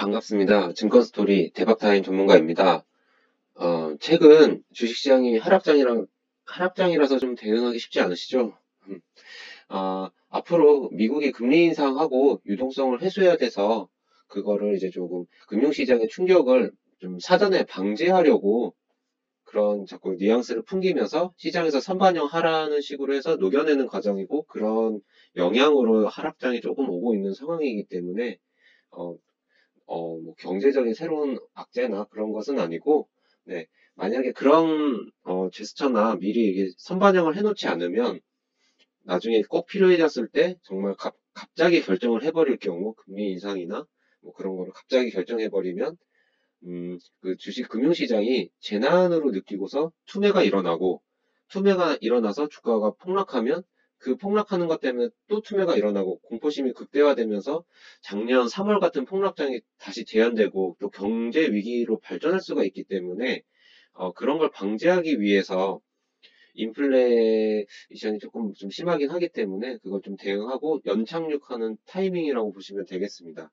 반갑습니다. 증권스토리 대박타임 전문가입니다. 최근 주식시장이 하락장이라서 좀 대응하기 쉽지 않으시죠? 음, 앞으로 미국이 금리 인상하고 유동성을 회수해야 돼서 그거를 이제 조금 금융시장의 충격을 좀 사전에 방지하려고 그런 자꾸 뉘앙스를 풍기면서 시장에서 선반영하라는 식으로 해서 녹여내는 과정이고 그런 영향으로 하락장이 조금 오고 있는 상황이기 때문에 어, 뭐 경제적인 새로운 악재나 그런 것은 아니고, 네, 만약에 그런 제스처나 미리 이게 선반영을 해놓지 않으면 나중에 꼭 필요해졌을 때 정말 갑자기 결정을 해버릴 경우 금리 인상이나 뭐 그런 거를 갑자기 결정해버리면 그 주식 금융시장이 재난으로 느끼고서 투매가 일어나서 주가가 폭락하면 그 폭락하는 것 때문에 또 투매가 일어나고 공포심이 극대화되면서 작년 3월 같은 폭락장이 다시 재현되고 또 경제 위기로 발전할 수가 있기 때문에 그런 걸 방지하기 위해서 인플레이션이 조금 좀 심하긴 하기 때문에 그걸 좀 대응하고 연착륙하는 타이밍이라고 보시면 되겠습니다.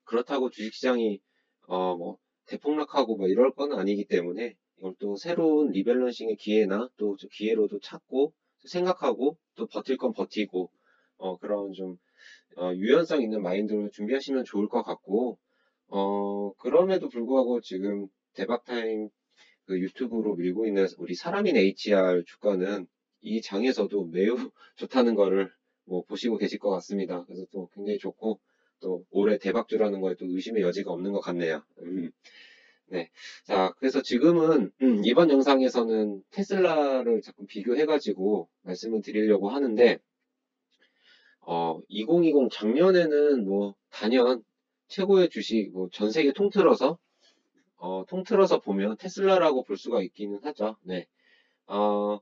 그렇다고 주식시장이 뭐 대폭락하고 뭐 이럴 건 아니기 때문에 이걸 또 새로운 리밸런싱의 기회나 또 기회로도 찾고 생각하고 또 버틸 건 버티고 그런 좀 유연성 있는 마인드로 준비하시면 좋을 것 같고 그럼에도 불구하고 지금 대박타임 그 유튜브로 밀고 있는 우리 사람인 HR 주가는 이 장에서도 매우 좋다는 거를 뭐 보시고 계실 것 같습니다. 그래서 또 굉장히 좋고 또 올해 대박주라는 거에 또 의심의 여지가 없는 것 같네요. 네. 자, 그래서 지금은 이번 영상에서는 테슬라를 자꾸 비교해가지고 말씀을 드리려고 하는데 2020 작년에는 뭐 단연 최고의 주식 뭐 전 세계 통틀어서 보면 테슬라라고 볼 수가 있기는 하죠. 네. 어,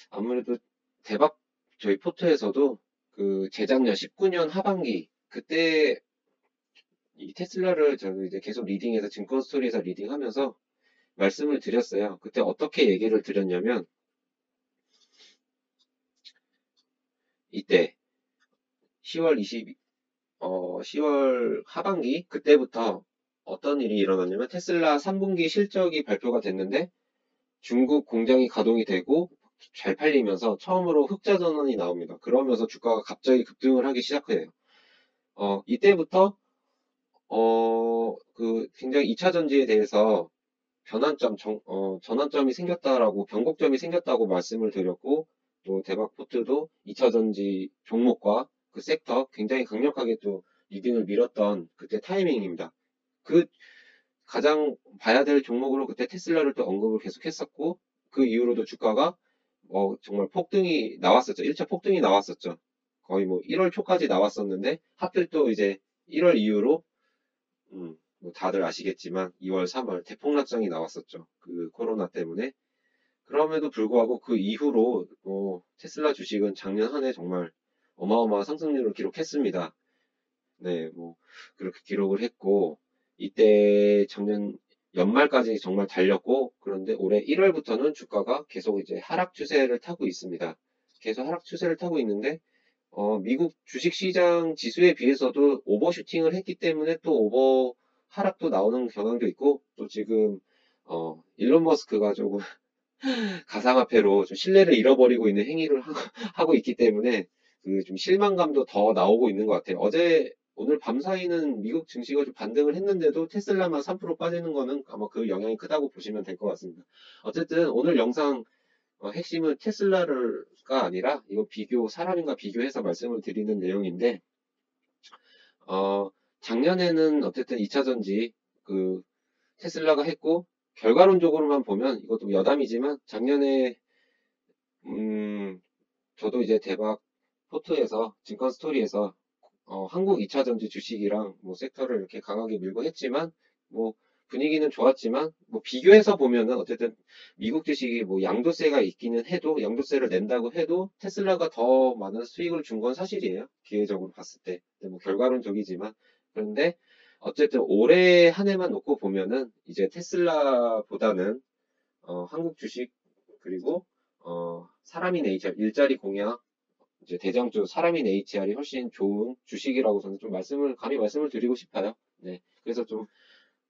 아무래도 대박 저희 포트에서도 그 재작년 19년 하반기 그때 이 테슬라를 저는 이제 계속 리딩해서 증권 스토리에서 리딩하면서 말씀을 드렸어요. 그때 어떻게 얘기를 드렸냐면 이때 10월 10월 하반기 그때부터 어떤 일이 일어났냐면 테슬라 3분기 실적이 발표가 됐는데 중국 공장이 가동이 되고 잘 팔리면서 처음으로 흑자 전환이 나옵니다. 그러면서 주가가 갑자기 급등을 하기 시작해요. 이때부터 굉장히 2차 전지에 대해서 전환점이 생겼다라고, 변곡점이 생겼다고 말씀을 드렸고, 또 대박포트도 2차 전지 종목과 그 섹터 굉장히 강력하게 또 리딩을 밀었던 그때 타이밍입니다. 그 가장 봐야 될 종목으로 그때 테슬라를 또 언급을 계속 했었고, 그 이후로도 주가가 정말 폭등이 나왔었죠. 1차 폭등이 나왔었죠. 거의 뭐 1월 초까지 나왔었는데, 하필 또 이제 1월 이후로 뭐 다들 아시겠지만 2월, 3월 대폭락장이 나왔었죠. 그 코로나 때문에. 그럼에도 불구하고 그 이후로 테슬라 주식은 작년 한 해 정말 어마어마한 상승률을 기록했습니다. 네, 뭐 그렇게 기록을 했고 이때 작년 연말까지 정말 달렸고 그런데 올해 1월부터는 주가가 계속 이제 하락 추세를 타고 있습니다. 계속 하락 추세를 타고 있는데 미국 주식시장 지수에 비해서도 오버슈팅을 했기 때문에 또 하락도 나오는 경향도 있고, 또 지금, 일론 머스크가 조금 가상화폐로 좀 신뢰를 잃어버리고 있는 행위를 하고 있기 때문에, 그 좀 실망감도 더 나오고 있는 것 같아요. 오늘 밤 사이는 미국 증시가 좀 반등을 했는데도 테슬라만 3% 빠지는 거는 아마 그 영향이 크다고 보시면 될 것 같습니다. 어쨌든 오늘 영상 핵심은 테슬라가 아니라 이거 사람인가 비교해서 말씀을 드리는 내용인데, 어, 작년에는 어쨌든 2차 전지 그 테슬라가 했고, 결과론적으로만 보면 이것도 여담이지만 작년에 음, 저도 이제 대박 포트에서 증권 스토리에서 한국 2차 전지 주식이랑 뭐 섹터를 이렇게 강하게 밀고 했지만 뭐 분위기는 좋았지만 뭐 비교해서 보면은 어쨌든 미국 주식이 뭐 양도세가 있기는 해도 양도세를 낸다고 해도 테슬라가 더 많은 수익을 준 건 사실이에요. 기회적으로 봤을 때. 근데 뭐 결과론적이지만 그런데 어쨌든 올해 한 해만 놓고 보면은 이제 테슬라보다는 한국 주식 그리고 사람인 HR 일자리 공약 이제 대장주 사람인 HR이 훨씬 좋은 주식이라고 저는 좀 감히 말씀을 드리고 싶어요. 네. 그래서 좀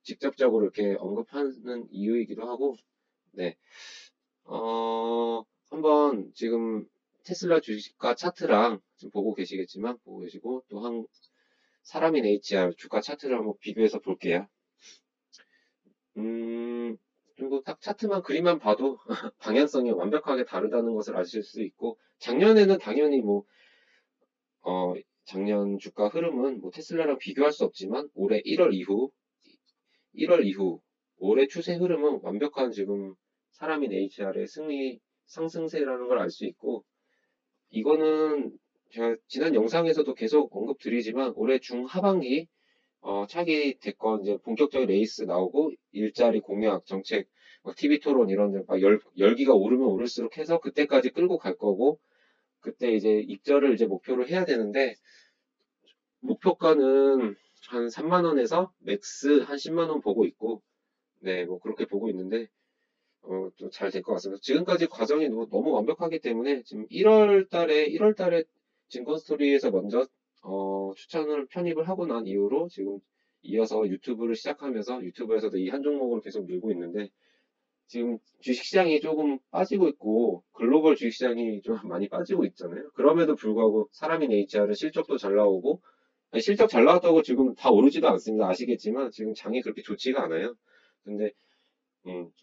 직접적으로 이렇게 언급하는 이유이기도 하고, 네. 한번 지금 테슬라 주식가 차트랑 지금 보고 계시고, 또 사람인 HR 주가 차트를 한번 비교해서 볼게요. 그리고 딱 차트만 그림만 봐도 방향성이 완벽하게 다르다는 것을 아실 수 있고, 작년에는 당연히 뭐, 어, 작년 주가 흐름은 뭐 테슬라랑 비교할 수 없지만, 올해 1월 이후, 올해 추세 흐름은 완벽한 지금 사람인 HR의 상승세라는 걸 알 수 있고, 이거는 제가 지난 영상에서도 계속 언급드리지만, 올해 중하반기 차기 됐건 이제 본격적인 레이스 나오고 일자리 공약 정책 TV 토론 이런 데막 열기가 오르면 오를수록 해서 그때까지 끌고 갈 거고 그때 이제 입절을 이제 목표로 해야 되는데 목표가는 한 3만 원에서 맥스 한 10만 원 보고 있고 네 뭐 그렇게 보고 있는데 또 잘 될 것 같습니다. 지금까지 과정이 너무 완벽하기 때문에 지금 1월 달에 증권 스토리에서 먼저 추천을 편입을 하고 난 이후로 지금 이어서 유튜브를 시작하면서 유튜브에서도 이 한 종목을 계속 밀고 있는데 지금 주식시장이 조금 빠지고 있고 글로벌 주식시장이 좀 많이 빠지고 있잖아요. 그럼에도 불구하고 사람인 HR은 실적도 잘 나오고 아니, 실적 잘 나왔다고 지금 다 오르지도 않습니다. 아시겠지만 지금 장이 그렇게 좋지가 않아요. 근데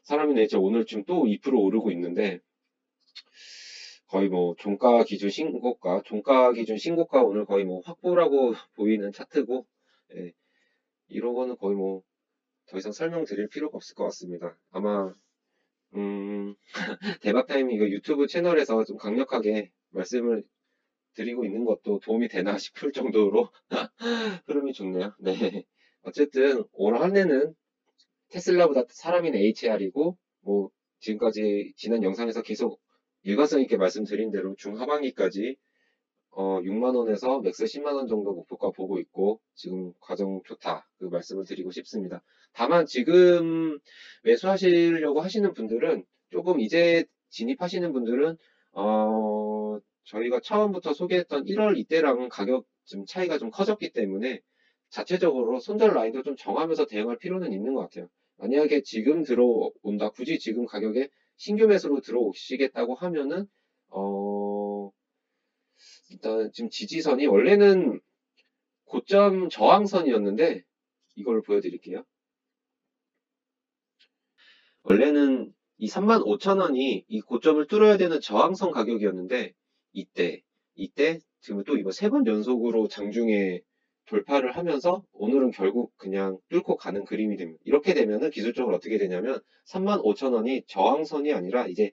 사람인 HR 오늘 지금 또 2% 오르고 있는데 거의 뭐 종가 기준 신고가 오늘 거의 뭐 확보라고 보이는 차트고 예, 이런 거는 거의 뭐 더 이상 설명드릴 필요가 없을 것 같습니다. 아마 대박타임 이거 유튜브 채널에서 좀 강력하게 말씀을 드리고 있는 것도 도움이 되나 싶을 정도로 흐름이 좋네요. 네. 어쨌든 올 한 해는 테슬라보다 사람인 HR이고 뭐 지금까지 지난 영상에서 계속 일관성 있게 말씀드린 대로 중하반기까지 6만 원에서 맥스 10만 원 정도 목표가 보고 있고 지금 과정 좋다 그 말씀을 드리고 싶습니다. 다만 지금 매수하시려고 하시는 분들은 조금 이제 진입하시는 분들은 저희가 처음부터 소개했던 1월 이때랑은 가격 좀 차이가 좀 커졌기 때문에 자체적으로 손절 라인도 좀 정하면서 대응할 필요는 있는 것 같아요. 만약에 지금 들어온다, 굳이 지금 가격에 신규 매수로 들어오시겠다고 하면은 일단 지금 지지선이 원래는 고점 저항선이었는데 이걸 보여드릴게요. 원래는 이 35,000원이 이 고점을 뚫어야 되는 저항선 가격이었는데 이때 지금 또 이거 3번 연속으로 장중에 돌파를 하면서 오늘은 결국 그냥 뚫고 가는 그림이 됩니다. 이렇게 되면은 기술적으로 어떻게 되냐면 35,000원이 저항선이 아니라 이제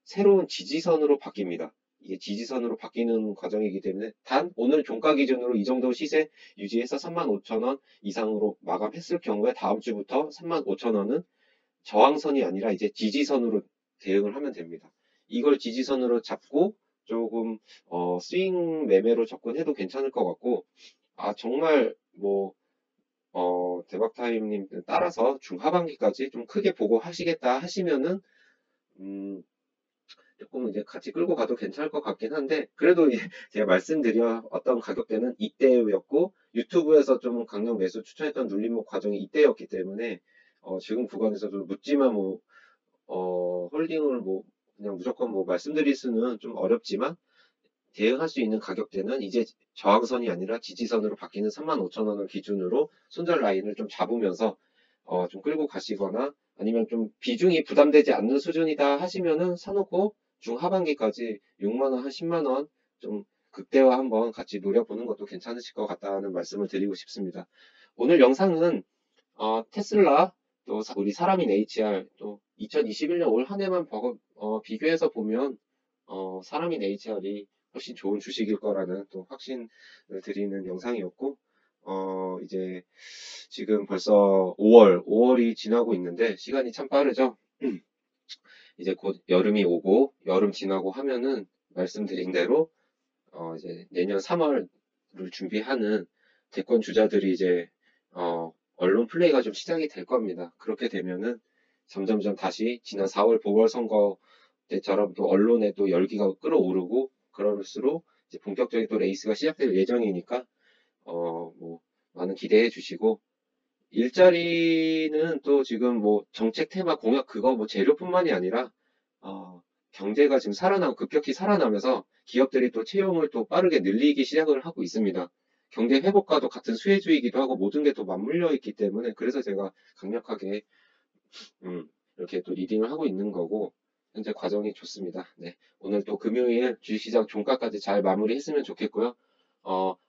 새로운 지지선으로 바뀝니다. 이게 지지선으로 바뀌는 과정이기 때문에 단 오늘 종가 기준으로 이 정도 시세 유지해서 35,000원 이상으로 마감했을 경우에 다음 주부터 35,000원은 저항선이 아니라 이제 지지선으로 대응을 하면 됩니다. 이걸 지지선으로 잡고 조금 스윙 매매로 접근해도 괜찮을 것 같고 정말 뭐 대박타임님 따라서 중하반기까지 좀 크게 보고 하시겠다 하시면은 조금 이제 같이 끌고 가도 괜찮을 것 같긴 한데 그래도 제가 말씀드린 어떤 가격대는 이때였고 유튜브에서 좀 강력 매수 추천했던 눌림목 과정이 이때였기 때문에 지금 구간에서도 묻지만 뭐 홀딩을 뭐 그냥 무조건 뭐 말씀드릴 수는 좀 어렵지만 대응할 수 있는 가격대는 이제 저항선이 아니라 지지선으로 바뀌는 35,000원을 기준으로 손절 라인을 좀 잡으면서 좀 끌고 가시거나 아니면 좀 비중이 부담되지 않는 수준이다 하시면은 사놓고 중하반기까지 6만 원, 한 10만 원 좀 극대화 한번 같이 노려보는 것도 괜찮으실 것 같다는 말씀을 드리고 싶습니다. 오늘 영상은 테슬라 또 우리 사람인 HR 또 2021년 올 한 해만 비교해서 보면 사람인 HR이 훨씬 좋은 주식일 거라는 또 확신을 드리는 영상이었고 이제 지금 벌써 5월이 지나고 있는데 시간이 참 빠르죠. 이제 곧 여름이 오고 여름 지나고 하면은 말씀드린 대로 이제 내년 3월을 준비하는 대권 주자들이 이제 언론 플레이가 좀 시작이 될 겁니다. 그렇게 되면은 점점점 다시 지난 4월 보궐선거 때처럼 또 언론에 또 열기가 끌어오르고 그럴수록 이제 본격적인 또 레이스가 시작될 예정이니까 뭐 많은 기대해 주시고 일자리는 또 지금 뭐 정책 테마 공약 그거 뭐 재료뿐만이 아니라 어, 경제가 지금 급격히 살아나면서 기업들이 또 채용을 또 빠르게 늘리기 시작을 하고 있습니다. 경제 회복과도 같은 수혜주의이기도 하고 모든 게 또 맞물려 있기 때문에 그래서 제가 강력하게 이렇게 또 리딩을 하고 있는 거고 현재 과정이 좋습니다. 네, 오늘 또 금요일 주식시장 종가까지 잘 마무리했으면 좋겠고요.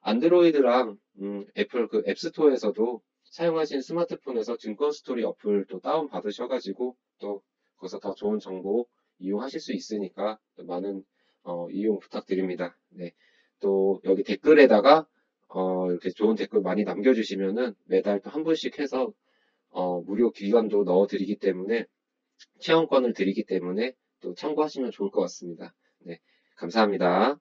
안드로이드랑 애플 그 앱스토어에서도 사용하신 스마트폰에서 증권 스토리 어플 또 다운 받으셔가지고 또 거기서 더 좋은 정보 이용하실 수 있으니까 많은 이용 부탁드립니다. 네, 또 여기 댓글에다가 이렇게 좋은 댓글 많이 남겨주시면은 매달 또 한 분씩 해서 무료 기간도 넣어드리기 때문에 체험권을 드리기 때문에 또 참고하시면 좋을 것 같습니다. 네, 감사합니다.